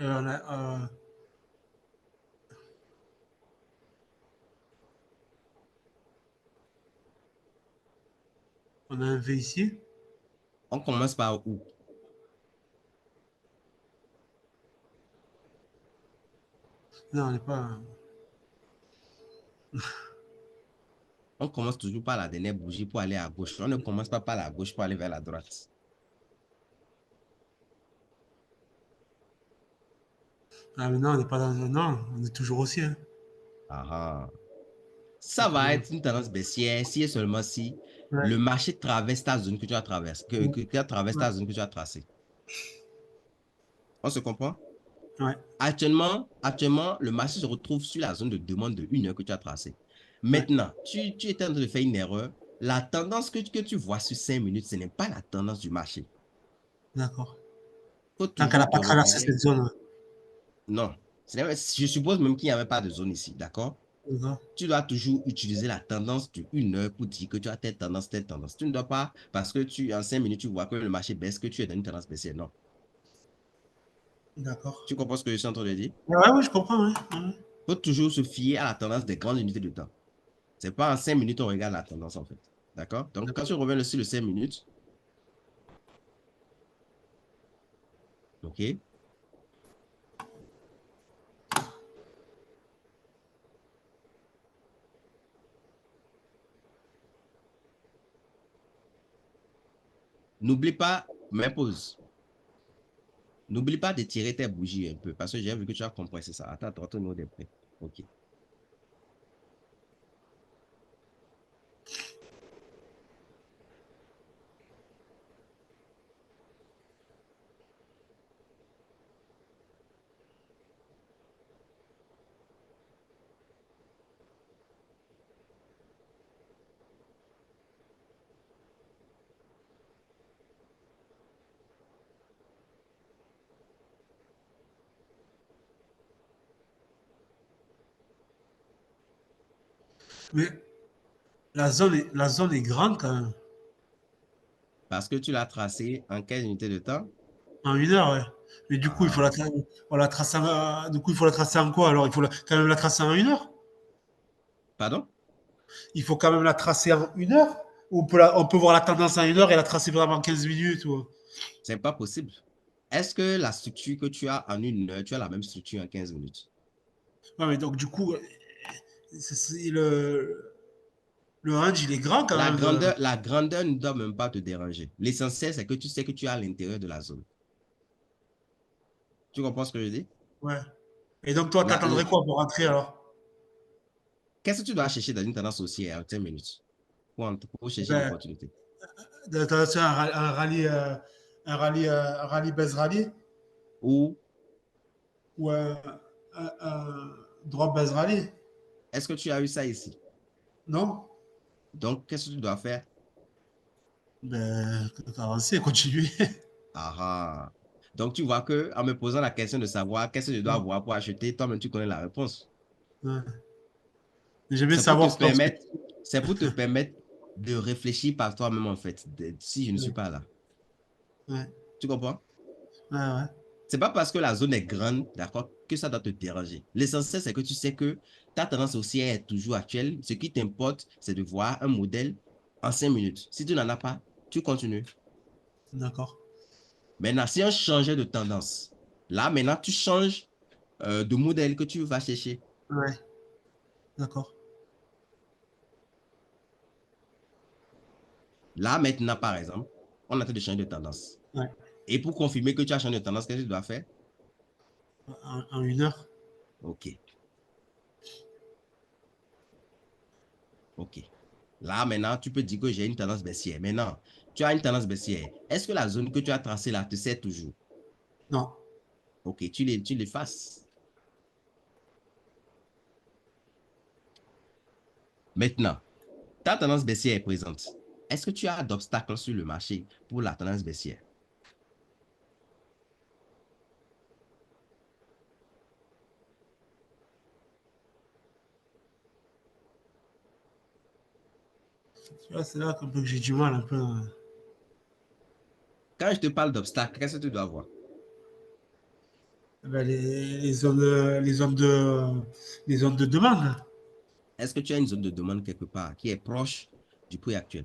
On a, on a un V ici. On commence par où? Non, on n'est pas. On commence toujours par la dernière bougie pour aller à gauche. On ne commence pas par la gauche pour aller vers la droite. Ah, mais non, on n'est pas dans. Non, on est toujours aussi. Hein. Ah, ah. On est Ça va toujours. être une tendance baissière si et seulement si Ouais. le marché traverse ta zone que tu as traversée, Ouais. que traverse Ouais. ta zone que tu as tracée. On se comprend? Ouais. Actuellement, le marché se retrouve sur la zone de demande de 1 heure que tu as tracée. Ouais. Maintenant, tu es en train de faire une erreur. La tendance que tu vois sur 5 minutes, ce n'est pas la tendance du marché. D'accord. Il faut Tant qu'elle n'a toujours te pas traversé repérer. cette zone. Ouais. Non. Je suppose même qu'il n'y avait pas de zone ici, d'accord? D'accord. Tu dois toujours utiliser la tendance de 1 heure pour dire que tu as telle tendance, telle tendance. Tu ne dois pas, parce que en 5 minutes, tu vois que le marché baisse, que tu es dans une tendance baissière. Non. D'accord. Tu comprends ce que je suis en train de dire? Ouais, ouais, je comprends. Ouais. Ouais. Il faut toujours se fier à la tendance des grandes unités de temps. C'est pas en 5 minutes on regarde la tendance, en fait. D'accord? Donc, quand D'accord. tu reviens sur le 5 minutes, OK? N'oublie pas, mais pause. N'oublie pas de tirer tes bougies un peu, parce que j'ai vu que tu as compressé ça. Attends, attends, nous des prêts. OK. Mais la zone est grande quand même. Parce que tu l'as tracé en 15 unités de temps. En 1 heure, ouais. Mais du coup, il faut Ah, on la tracer du coup, il faut la tracer en quoi alors? Il faut quand même la tracer en 1 heure? pardon? Il faut quand même la tracer en 1 heure? Ou on peut voir la tendance en 1 heure et la tracer vraiment en 15 minutes ou... C'est pas possible. Est-ce que la structure que tu as en 1 heure, tu as la même structure en 15 minutes? Ouais, mais donc du coup, le range, il est grand quand même. La grandeur ne doit même pas te déranger. L'essentiel, c'est que tu sais que tu es à l'intérieur de la zone. Tu comprends ce que je dis? Ouais. Et donc toi, t'attendrais quoi pour rentrer alors? Qu'est-ce que tu dois chercher dans une tendance haussière en 15 minutes pour chercher Ben, l'opportunité? t'as un rallye base rallye Ou ou un drop base rallye? est-ce que tu as eu ça ici? Non? Donc, qu'est-ce que tu dois faire? Ben, avancer, continuer. Ah, ah. Donc, tu vois que en me posant la question de savoir qu'est-ce que je dois Ouais. avoir pour acheter, toi-même, tu connais la réponse. Ouais. J'aime bien C'est pour te savoir lorsque. permettre, c'est pour te permettre de réfléchir par toi-même, en fait, si je ne suis Ouais, pas là. ouais, Tu comprends? ouais, ouais. C'est pas parce que la zone est grande, d'accord, que ça doit te déranger. L'essentiel, c'est que tu sais que ta tendance haussière est toujours actuelle. Ce qui t'importe, c'est de voir un modèle en 5 minutes. Si tu n'en as pas, tu continues. D'accord. Maintenant, si on changeait de tendance, là, maintenant, tu changes de modèle que tu vas chercher. Ouais, d'accord. Là, maintenant, par exemple, on est en train de changer de tendance. Ouais. Et pour confirmer que tu as changé de tendance, qu'est-ce que tu dois faire? En 1 heure. OK, OK. Là, maintenant, tu peux dire que j'ai une tendance baissière. Maintenant, tu as une tendance baissière. Est-ce que la zone que tu as tracée là te sert toujours? Non. OK, tu l'effaces. Maintenant, ta tendance baissière est présente. Est-ce que tu as d'obstacles sur le marché pour la tendance baissière? Tu vois, c'est là un peu que j'ai du mal un peu. Quand je te parle d'obstacles, qu'est-ce que tu dois voir? Ben, les zones de demande. Est-ce que tu as une zone de demande quelque part qui est proche du prix actuel?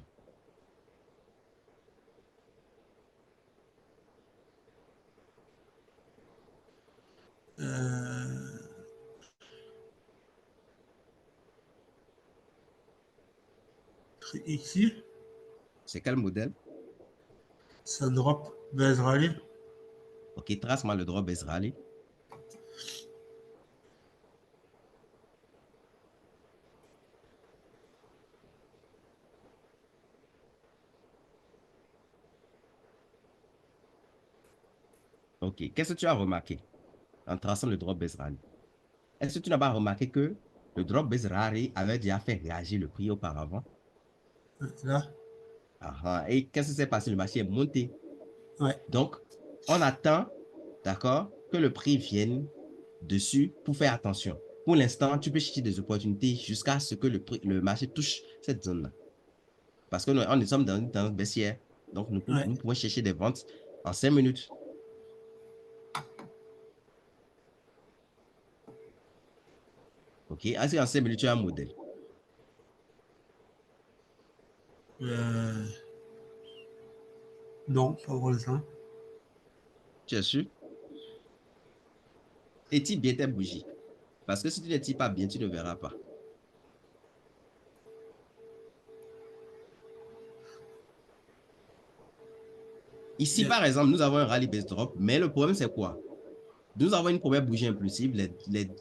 Euh, ici, C'est quel modèle? ça drop Bezrali. Ok, trace-moi le drop Ezrali. Ok, qu'est-ce que tu as remarqué en traçant le drop Bezrali? Est-ce que tu n'as pas remarqué que le drop Bezrali avait déjà fait réagir le prix auparavant? Là, Ah, ah. Et qu'est-ce qui s'est passé? Le marché est monté. ouais, Donc, on attend, d'accord, que le prix vienne dessus pour faire attention. Pour l'instant, tu peux chercher des opportunités jusqu'à ce que le marché touche cette zone-là. Parce que nous sommes dans une tendance baissière. Donc, ouais. nous pouvons chercher des ventes en 5 minutes. OK? Est-ce qu'en 5 minutes, tu as un modèle? Euh, non, pas pour l'instant. Tu es sûr? Et type bien tes bougies. Parce que si tu ne tires pas bien, tu ne verras pas. Ici, Yeah. par exemple, nous avons un rallye base drop, mais le problème, c'est quoi? Nous avons une première bougie impulsive.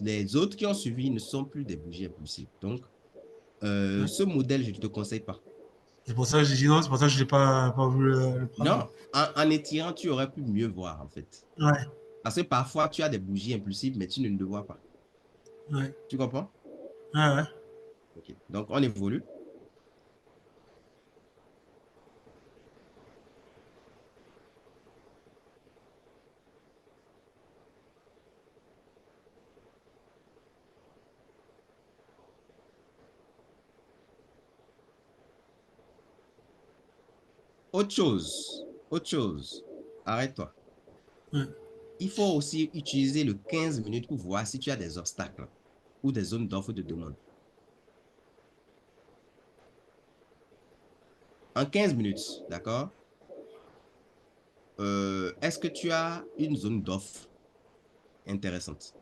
Les autres qui ont suivi ne sont plus des bougies impulsives. Donc, Ouais. ce modèle, je ne te conseille pas. C'est pour ça que j'ai dit non, c'est pour ça que je n'ai pas voulu le prendre. Non, en étirant, tu aurais pu mieux voir, en fait. Ouais, Parce que parfois, tu as des bougies impulsives, mais tu ne le vois pas. ouais, Tu comprends? ouais, ouais. OK. Donc, on évolue. Autre chose, autre chose. Arrête-toi. Ouais. Il faut aussi utiliser le 15 minutes pour voir si tu as des obstacles ou des zones d'offre de demande. En 15 minutes, d'accord? Est-ce que tu as une zone d'offre intéressante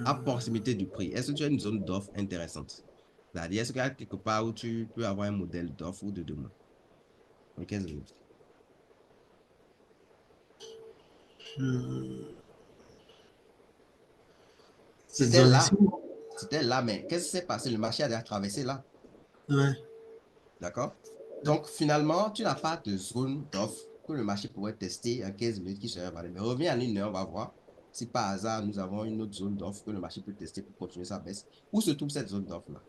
à Euh, proximité du prix? Est-ce que tu as une zone d'offre intéressante? C'est-à-dire, est-ce qu'il y a quelque part où tu peux avoir un modèle d'offre ou de demande en 15 minutes? euh, cette C'était zone ici. là. C'était là, mais qu'est-ce qui s'est passé? Le marché a déjà traversé là. Ouais. D'accord? Donc, finalement, tu n'as pas de zone d'offre que le marché pourrait tester en 15 minutes qui serait valable. Mais reviens en une heure, on va voir si par hasard nous avons une autre zone d'offre que le marché peut tester pour continuer sa baisse. Où se trouve cette zone d'offre-là?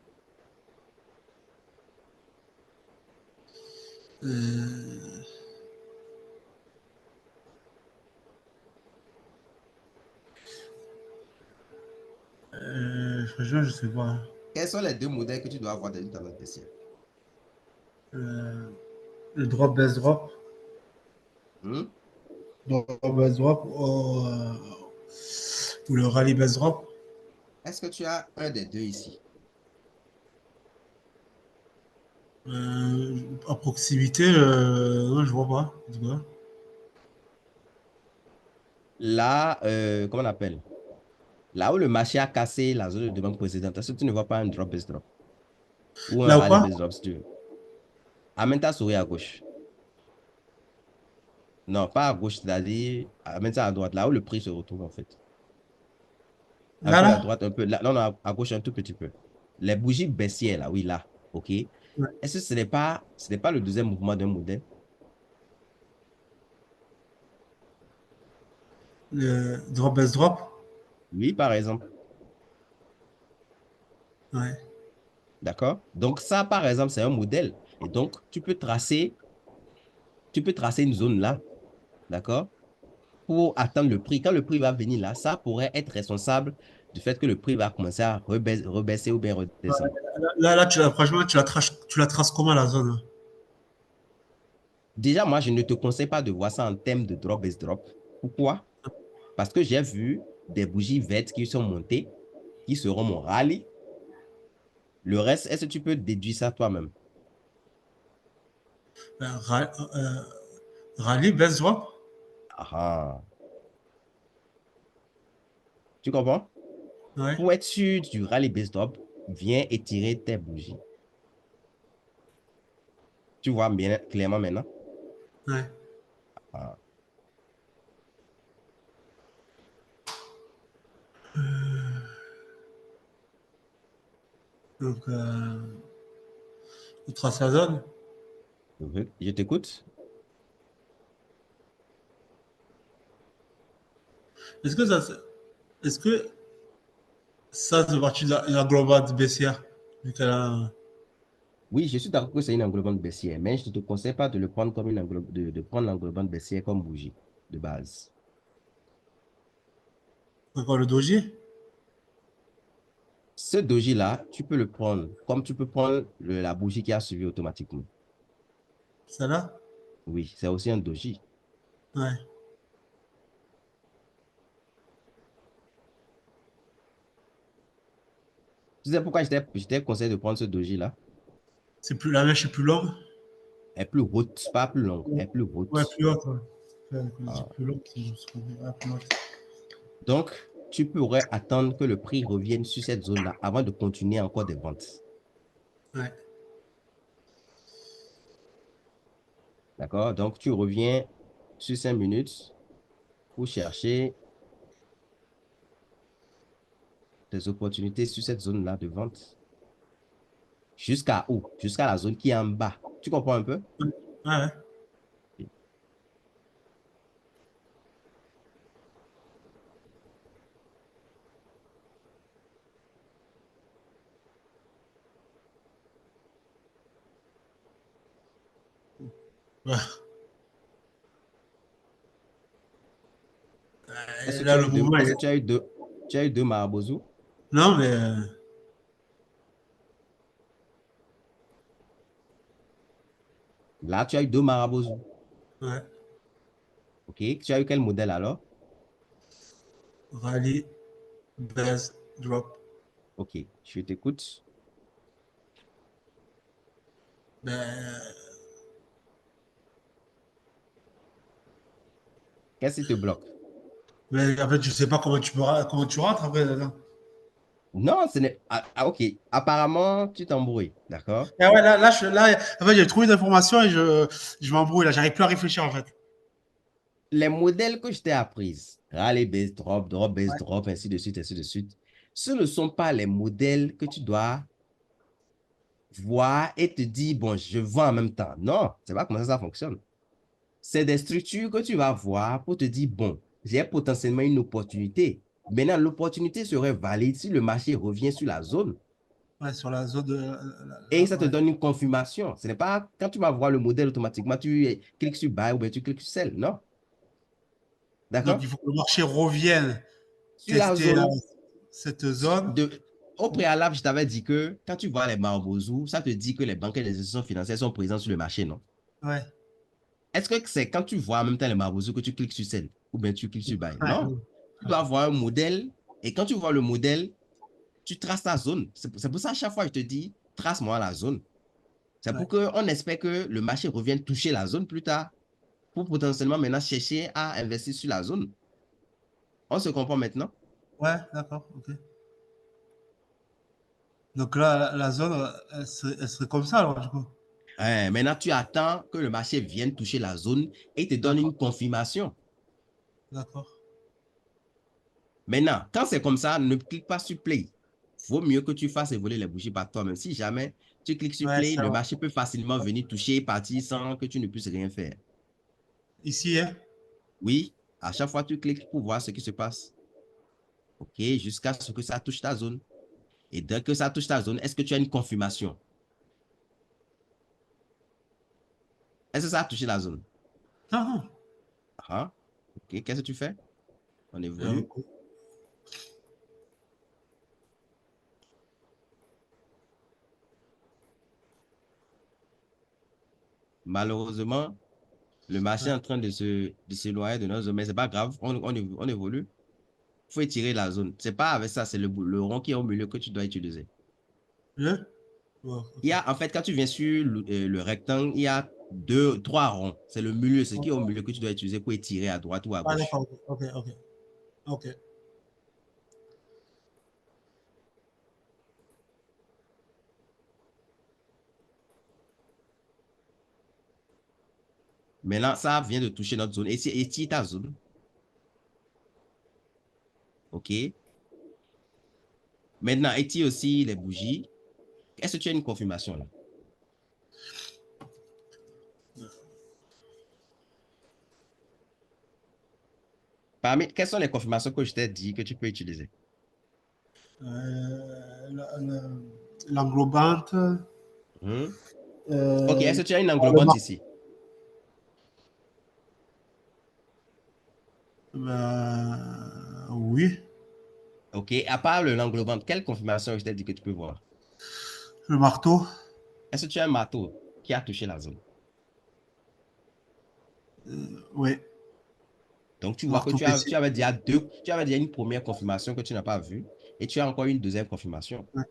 Euh, franchement, je sais pas. Quels sont les deux modèles que tu dois avoir dans une tendance baissière? Euh, le drop, base drop. Hmm? Drop, base drop. Ou le rallye base drop. Est-ce que tu as un des deux ici? À proximité, non, je vois pas. En tout cas. Là, comment on appelle? Là où le marché a cassé la zone de demande précédente, est-ce que tu ne vois pas un drop base drop ou un Là ou rallye quoi? base drop si tu veux? Amène ta souris à gauche. Non, pas à gauche, c'est-à-dire amène ça à droite, là où le prix se retrouve en fait. Un Là, peu à là? droite, un peu là. Non, non, à gauche un tout petit peu. Les bougies baissières, là, oui, là. OK. Ouais. Est-ce que ce n'est pas le deuxième mouvement d'un modèle? Le drop, base drop. Oui, par exemple. Ouais. D'accord? Donc, ça, par exemple, c'est un modèle. Et donc, tu peux tracer une zone là. D'accord? Pour attendre le prix. Quand le prix va venir là, ça pourrait être responsable du fait que le prix va commencer à rebaisser ou bien redescendre. Là, franchement, tu la traces comment la zone? Déjà, moi, je ne te conseille pas de voir ça en termes de drop base drop. Pourquoi? Parce que j'ai vu des bougies vertes qui sont montées, qui seront mon rallye. Le reste, est-ce que tu peux déduire ça toi-même? Rallye, best drop. Ah, ah. Tu comprends? Ouais, Pour être sûr du rallye base drop, viens étirer tes bougies. Tu vois bien clairement maintenant? ouais. Ah. Donc, le trace la zone. Je t'écoute. Est-ce que ça, est-ce que ça fait partie de la globale baissière? Vu qu'elle a- Oui, je suis d'accord que c'est une englobante baissière, mais je ne te conseille pas de le prendre comme de prendre l'englobante baissière comme bougie de base. encore le doji? Ce doji-là, tu peux le prendre comme tu peux prendre la bougie qui a suivi automatiquement. Celle-là? Oui, c'est aussi un doji. Ouais. Tu sais pourquoi je t'ai conseillé de prendre ce doji-là? C'est plus, la mèche est plus longue. Elle est plus haute, pas plus longue, elle est plus Ouais, haute. plus haute. Ouais. Ouais, quand je dis Ah. plus longue, c'est juste qu'on dit, ouais, plus haute. Donc, tu pourrais attendre que le prix revienne sur cette zone-là avant de continuer encore des ventes. Ouais. D'accord? Donc, tu reviens sur 5 minutes pour chercher des opportunités sur cette zone-là de vente. Jusqu'à où? Jusqu'à la zone qui est en bas. Tu comprends un peu? Ouais, ouais. Ouais. Est-ce que tu Là, as le eu deux, mouvement, est-ce que tu as eu deux marabouts? non, mais Là, tu as eu deux marabouts. ouais. OK? Tu as eu quel modèle alors? Rallye, base, drop. OK, je t'écoute. Ben, Qu'est-ce qui te bloque? mais en fait, je sais pas comment tu rentres après là. Non, ce n'est. OK. Apparemment, tu t'embrouilles. D'accord? Ah ouais, là, en fait, j'ai trouvé une information et je m'embrouille là. J'arrive plus à réfléchir en fait. Les modèles que je t'ai appris, rallye base drop, drop base drop, ainsi de suite, ce ne sont pas les modèles que tu dois voir et te dire, bon, je vends en même temps. Non, c'est pas comme ça fonctionne. C'est des structures que tu vas voir pour te dire, bon, j'ai potentiellement une opportunité. Maintenant, l'opportunité serait valide si le marché revient sur la zone Ouais, sur la zone de. et ça te Ouais. donne une confirmation. Ce n'est pas quand tu vas voir le modèle automatiquement, tu cliques sur buy ou bien tu cliques sur sell. Non. Donc, D'accord? il faut que le marché revienne Sur la tester zone cette zone. au préalable, je t'avais dit que quand tu vois les marabouts, ça te dit que les banques et les institutions financières sont présentes sur le marché, non? Ouais. Est-ce que c'est quand tu vois en même temps les marabouts que tu cliques sur sell ou bien tu cliques sur buy? Ouais. Non. Tu dois avoir un modèle et quand tu vois le modèle, tu traces ta zone. C'est pour ça, à chaque fois, je te dis, trace-moi la zone. C'est Ouais. pour qu'on espère que le marché revienne toucher la zone plus tard pour potentiellement maintenant chercher à investir sur la zone. On se comprend maintenant? Ouais, d'accord. Ok. Donc là, la zone, elle serait comme ça alors du coup. Maintenant, tu attends que le marché vienne toucher la zone et te donne D'accord. une confirmation. D'accord. Maintenant, quand c'est comme ça, ne clique pas sur Play. Vaut mieux que tu fasses évoluer les bougies par toi-même. Si jamais tu cliques sur Ouais, Play, c'est le vrai. marché peut facilement venir toucher et partir sans que tu ne puisses rien faire. Ici, hein. Oui, à chaque fois, tu cliques pour voir ce qui se passe. OK, jusqu'à ce que ça touche ta zone. Et dès que ça touche ta zone, est-ce que tu as une confirmation? Est-ce que ça a touché la zone? Non, non. Ah, OK, qu'est-ce que tu fais? On Euh, évolue. Malheureusement, Le marché Ouais. est en train de s'éloigner de notre zone, mais c'est pas grave, on évolue. Il faut étirer la zone. C'est pas avec ça, c'est le rond qui est au milieu que tu dois utiliser. Le? Ouais, Il ok. y a, en fait, quand tu viens sur le rectangle, il y a trois ronds. C'est le milieu, ce qui est au milieu que tu dois utiliser pour étirer à droite ou à Ah, gauche. d'accord. Ok, ok. Ok. Maintenant, ça vient de toucher notre zone. Et étire ta zone. OK. Maintenant, étire aussi les bougies. Est-ce que tu as une confirmation là? Quelles sont les confirmations que je t'ai dit que tu peux utiliser? L'englobante. Hmm. OK, Euh, est-ce que tu as une le englobante mar- ici? oui. OK, à part l'englobante, quelle confirmation je t'ai dit que tu peux voir? Le marteau. Est-ce que tu as un marteau qui a touché la zone? Oui. Donc, tu vois que Marteau tu petit. avais déjà tu avais déjà une première confirmation que tu n'as pas vue et tu as encore une deuxième confirmation. Ouais.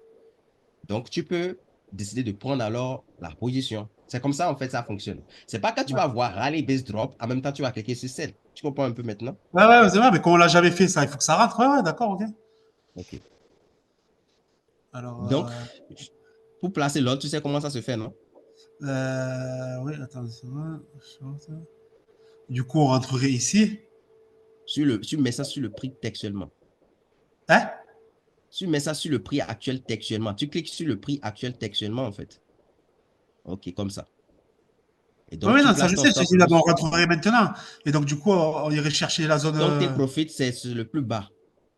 Donc, tu peux décider de prendre alors la position. C'est comme ça, en fait, ça fonctionne. C'est pas quand tu Ouais, vas voir rallye base drop, en même temps, tu vas cliquer sur celle. Tu comprends un peu maintenant? ouais, ouais, c'est vrai, mais comme on l'a jamais fait, ça, il faut que ça rentre. Ouais, ouais, d'accord, ok. OK. Alors, Donc, pour placer l'autre, tu sais comment ça se fait, non? oui, attends, c'est vrai. Du coup, on rentrerait ici. Tu mets ça sur le prix textuellement. Hein? Tu mets ça sur le prix actuel textuellement. Tu cliques sur le prix actuel textuellement, en fait. OK, comme ça. Et Oui, donc, oui, tu non, ça places je ton sais. stop On loss. rentrerait maintenant. Et donc, du coup, on irait chercher la zone. Donc, tes profits, c'est sur le plus bas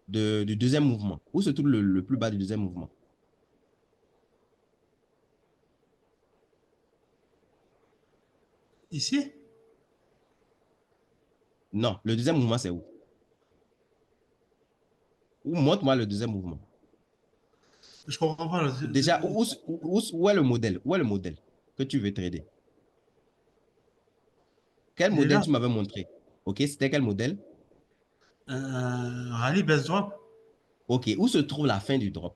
du deuxième mouvement. Où se trouve le plus bas du deuxième mouvement? Ici? Non, le deuxième mouvement, c'est où? Ou montre-moi le deuxième mouvement. Je comprends pas. Là. Déjà, où est le modèle? Où est le modèle que tu veux trader? Quel Il est modèle là. tu m'avais montré? OK, c'était quel modèle? Rallye, best drop. OK, où se trouve la fin du drop?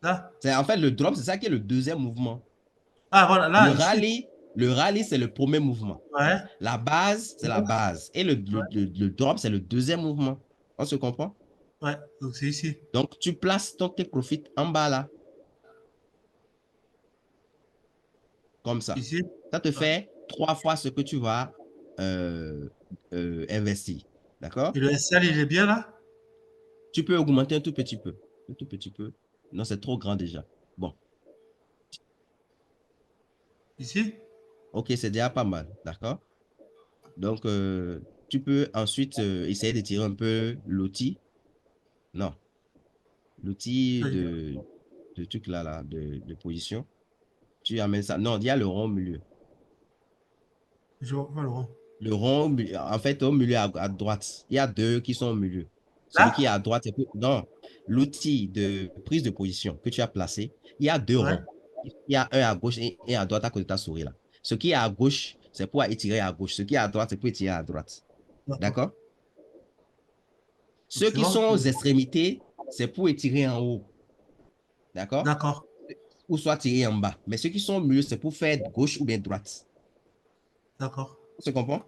Là. C'est en fait le drop, c'est ça qui est le deuxième mouvement. Ah, voilà, Le là, ici. rallye, le rallye, c'est le premier mouvement. Ouais. La base, c'est la base. Et le drop, c'est le deuxième mouvement. On se comprend? Ouais. Donc, c'est ici. Donc, tu places tes profits en bas là, comme ça. Ici. Ça te Ouais. fait trois fois ce que tu vas euh, investir. Et D'accord? le SL, il est bien là? Tu peux augmenter un tout petit peu. Un tout petit peu. Non, c'est trop grand déjà. Bon, Ici? ok, c'est déjà pas mal. D'accord? Donc, tu peux ensuite essayer de tirer un peu l'outil. Non, l'outil de truc là, de position. Tu amènes ça. Non, il y a le rond au milieu. Je vois pas le rond. Le rond, en fait, au milieu à droite, il y a deux qui sont au milieu. Celui qui est Là? à droite, c'est dans l'outil de prise de position que tu as placé, il y a deux Ouais. ronds. Il y a un à gauche et un à droite à côté de ta souris là. Ce qui est à gauche, c'est pour étirer à gauche. Ce qui est à droite, c'est pour étirer à droite. D'accord. D'accord? Donc, Ceux c'est qui bon. sont aux extrémités, c'est pour étirer en haut. D'accord? D'accord. Ou soit tirer en bas. Mais ceux qui sont au milieu, c'est pour faire gauche ou bien droite. D'accord. On se comprend?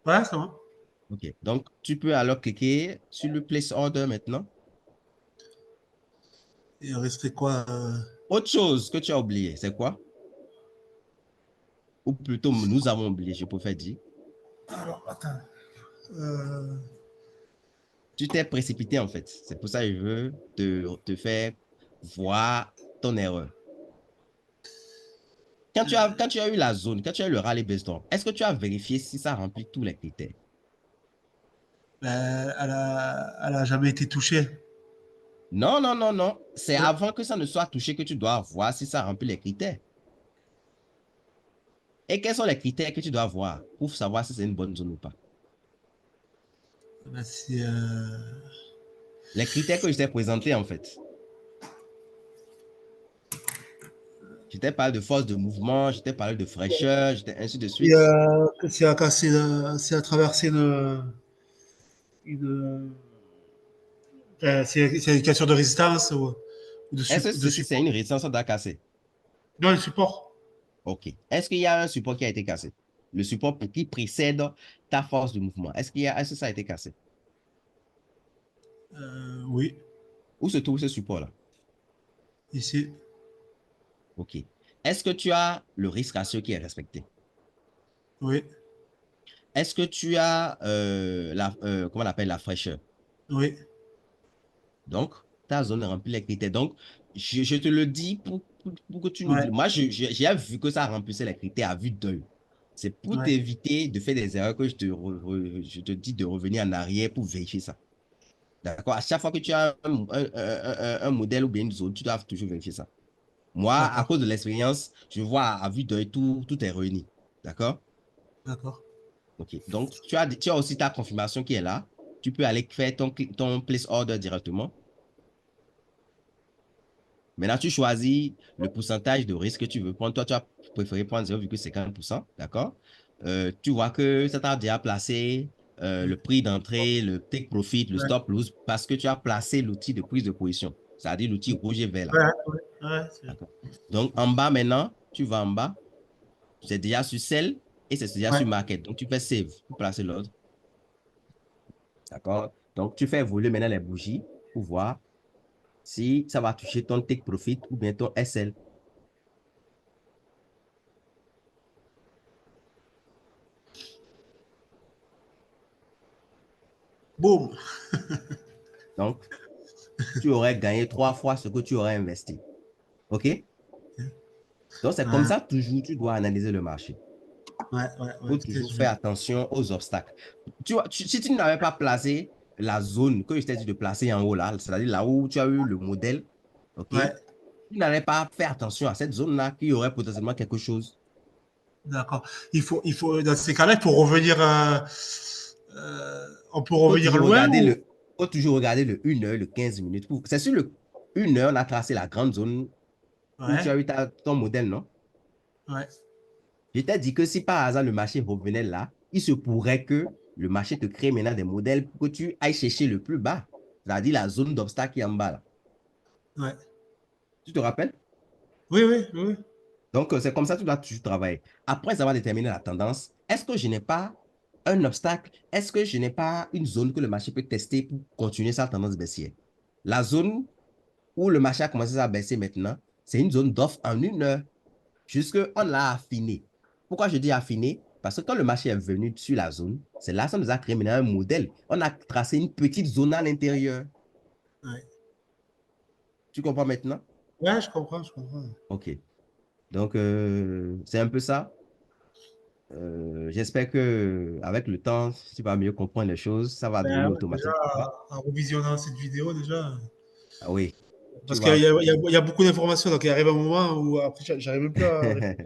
Ouais, c'est bon. OK. Donc, tu peux alors cliquer sur le place order maintenant. Il restait quoi? Autre chose que tu as oublié, c'est quoi? Ou plutôt, nous avons oublié, je préfère dire. Alors, attends. Euh, Tu t'es précipité en fait. C'est pour ça que je veux te faire voir ton erreur. Quand tu as eu la zone, quand tu as eu le rallye based est-ce que tu as vérifié si ça remplit tous les critères? elle a jamais été touchée. Non, non, non, non. C'est Ouais. avant que ça ne soit touché que tu dois voir si ça remplit les critères. Et quels sont les critères que tu dois voir pour savoir si c'est une bonne zone ou pas? Ben, c'est, Les critères que je t'ai présentés en fait. Je t'ai parlé de force de mouvement, je t'ai parlé de fraîcheur, ainsi de Et, suite. c'est à casser, c'est à traverser une c'est une question de résistance ou Est-ce que de ceci, c'est support. une résistance à casser? Non, le support. OK. Est-ce qu'il y a un support qui a été cassé? Le support qui précède ta force de mouvement. Est-ce que ça a été cassé? Oui, Où se trouve ce support-là? ici. OK. Est-ce que tu as le risque ratio qui est respecté? Oui, Est-ce que tu as comment on appelle la fraîcheur? oui, Donc, ta zone remplit les critères. Donc, je te le dis pour que tu ouais, n'oublies. Moi, j'ai vu que ça remplissait les critères à vue d'œil. C'est pour ouais. t'éviter de faire des erreurs que je te dis de revenir en arrière pour vérifier ça. D'accord? À chaque fois que tu as un modèle ou bien une zone, tu dois toujours vérifier ça. Moi, à D'accord, cause de l'expérience, je vois à vue d'œil tout est réuni. D'accord? d'accord, OK. Donc, tu as aussi ta confirmation qui est là. Tu peux aller faire ton place order directement. Maintenant, tu choisis le pourcentage de risque que tu veux prendre. Toi, tu as préféré prendre 0,50%, d'accord? Tu vois que ça t'a déjà placé le prix d'entrée, le take profit, le ouais, stop loss, parce que tu as placé l'outil de prise de position, c'est-à-dire l'outil rouge et vert là. ouais, ouais, ouais, D'accord. Donc, en bas maintenant, tu vas en bas, c'est déjà sur sell et c'est déjà ouais, sur market. Donc, tu fais save pour placer l'ordre. D'accord? Donc, tu fais évoluer maintenant les bougies pour voir si ça va toucher ton take profit ou bien ton SL. boum. Donc, tu aurais gagné 3 fois ce que tu aurais investi. OK? Donc, c'est comme Ouais, ça, toujours, tu dois analyser le marché. ouais, Il faut c'était toujours sûr. faire attention aux obstacles. Tu vois, si tu n'avais pas placé la zone que je t'ai dit de placer en haut là, c'est-à-dire là où tu as eu le modèle, OK? Ouais, Tu n'allais pas faire attention à cette zone-là qui aurait potentiellement quelque chose. d'accord. Dans ces cas-là, il faut revenir, on peut Il faut revenir toujours loin regarder ou? faut toujours regarder le 1 heure, le 15 minutes. C'est sur le 1 heure, on a tracé la grande zone où tu Ouais, as eu ton modèle, non? ouais, Je t'ai dit que si par hasard le marché revenait là, il se pourrait que le marché te crée maintenant des modèles pour que tu ailles chercher le plus bas, c'est-à-dire la zone d'obstacle qui est en bas là. ouais. Tu te rappelles? Oui, oui, oui, oui. Donc, c'est comme ça que tu dois toujours travailler. Après avoir déterminé la tendance, est-ce que je n'ai pas un obstacle? Est-ce que je n'ai pas une zone que le marché peut tester pour continuer sa tendance baissière? La zone où le marché a commencé à baisser maintenant, c'est une zone d'offre en 1 heure. Jusque on l'a affiné. Pourquoi je dis affiné? Parce que quand le marché est venu sur la zone, c'est là que ça nous a créé maintenant un modèle. On a tracé une petite zone à l'intérieur. Ouais. Tu comprends maintenant? Ouais, je comprends, je comprends. OK. Donc, c'est un peu ça. J'espère que avec le temps, tu vas mieux comprendre les choses. Ça va Ben, devenir ouais, déjà, automatique pour toi. en revisionnant cette vidéo, déjà, Ah oui, tu parce qu'il vas. y a beaucoup d'informations, donc il arrive un moment où après, j'arrive même plus à réfléchir.